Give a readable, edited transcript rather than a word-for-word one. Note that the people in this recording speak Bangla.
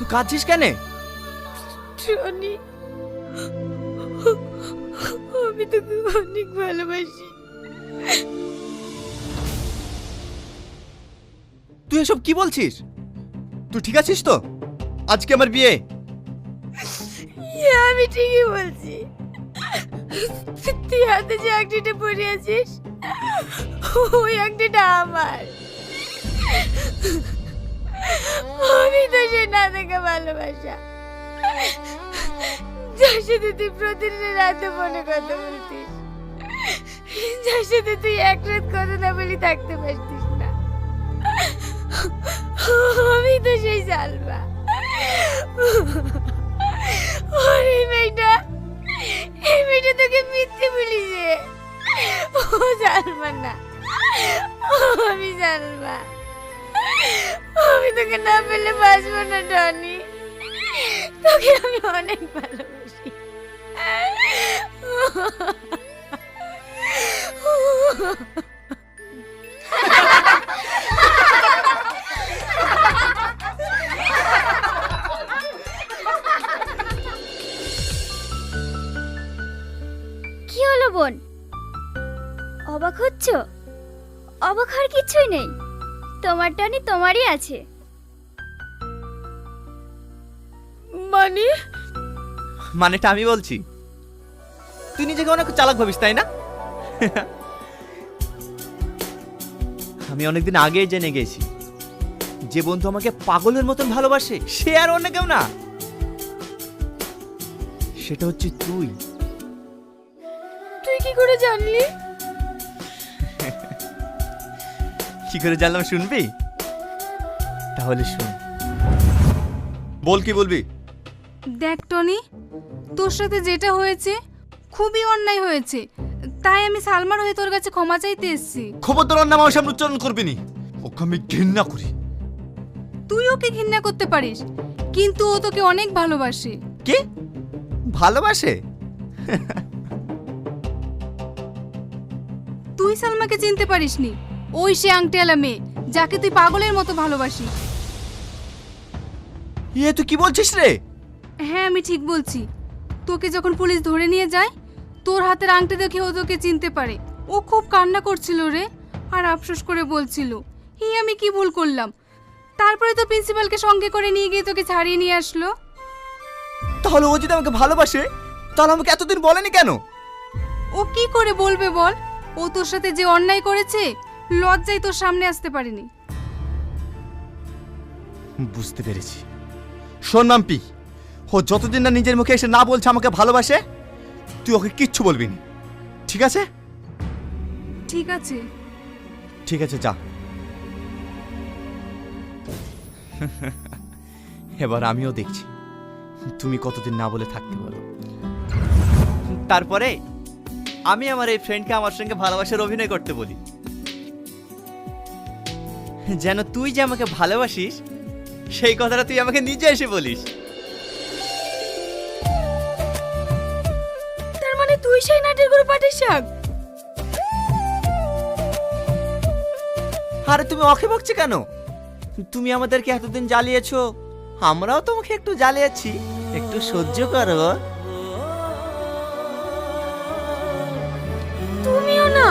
তুই কাঁদছিস কেন? টনি, আমি তোকে অনেক ভালোবাসি। তুই এসব কি বলছিস? তুই ঠিক আছিস তো? আজকে আমার বিয়ে। আমি ঠিকই বলছি। তুই হাতে যে আংটিটা পরে আছিস, ওই আংটিটা আমার। আমি তো সে না দেখা ভালোবাসা, যার সাথে তুই প্রতিদিন রাতে ফোনে কথা বলতিস, যার সাথে তুই এক রাত কথা না বলি থাকতে পারতিস না। আমি তো সেই সালমা। আর এই মেয়েটা তোকে মিথ্যে বলিছে। ও সালমা না, আমি সালমা। আমি তোকে না পেলে বাঁচবো না টনি। তোকে আমি অনেক ভালোবাসি। কি হলো বোন, অবাক হচ্ছ? অবাক হওয়ার কিছুই নেই, তোমার টনি তোমারই আছে। মানে? মানেটা আমি বলছি। তুই নিজেকে অনেক চালাক ভাবিস, তাই না? আমি অনেকদিন আগেই জেনে গেছি যে বন্ধু আমাকে পাগলের মতন ভালোবাসে সে আর অন্য কেউ না, সেটা হচ্ছে তুই। তুই কি করে জানলি? কি করে জানলাম শুনবি? তাহলে শুন। বল, কি বলবি? দেখ টনি, তোর সাথে যেটা হয়েছে খুবই অন্যায় হয়েছে, তাই আমি সালমার হয়ে তোর কাছে ক্ষমা চাইতে এসেছি। খবরদার নাম আমার সামনে উচ্চারণ করবি নি। ওকে আমি ঘৃণা করি। তুই ওকে ঘৃণা করতে পারিস, কিন্তু ও তোকে অনেক ভালোবাসে। কি ভালোবাসে? তুই সালমাকে চিনতে পারিসনি, ওই সে আংটিওয়ালা মেয়ে যাকে তুই পাগলের মতো ভালোবাসিস। ইয়ে তুই কি বলছিস রে? হ্যাঁ আমি ঠিক বলছি। তোকে যখন পুলিশ ধরে নিয়ে যায়, তোর হাতের আংটি দেখে ও তোকে চিনতে পারে। ও খুব কান্না করছিল রে, আর আফসোস করে বলছিল, আমি কি ভুল করলাম। তারপরে তো প্রিন্সিপালকে সঙ্গে করে নিয়ে গিয়ে তোকে ছাড়িয়ে নিয়ে আসলো। তাহলে ও যদি আমাকে ভালোবাসে তাহলে আমাকে এতদিন বলেনি কেন? ও কি করে বলবে বল? ও তোর সাথে যে অন্যায় করেছে, লজ্জায় তোর সামনে আসতে পারেনি। বুঝতে পেরেছি। শোন মাম্পি, ও যতদিন না নিজের মুখে এসে না বলছে আমাকে ভালোবাসে, তুই ওকে কিচ্ছু বলবি না, ঠিক আছে? ঠিক আছে। ঠিক আছে, যা। এবার আমিও দেখছি তুমি কতদিন না বলে থাকতে বলো। তারপরে আমি আমার এই ফ্রেন্ডকে আমার সঙ্গে ভালোবাসার অভিনয় করতে বলি, যেন তুই যে আমাকে ভালোবাসিস সেই কথাটা তুই আমাকে নিজে এসে বলিস। তার মানে তুই সেই নাটের গরু পাটের শাক? আরে তুমি ওকে বকছো কেন? তুমি আমাদেরকে এতদিন জ্বালিয়েছো, আমরাও তোমাকে একটু জ্বালিয়েছি, একটু সহ্য করো। তুমিও না।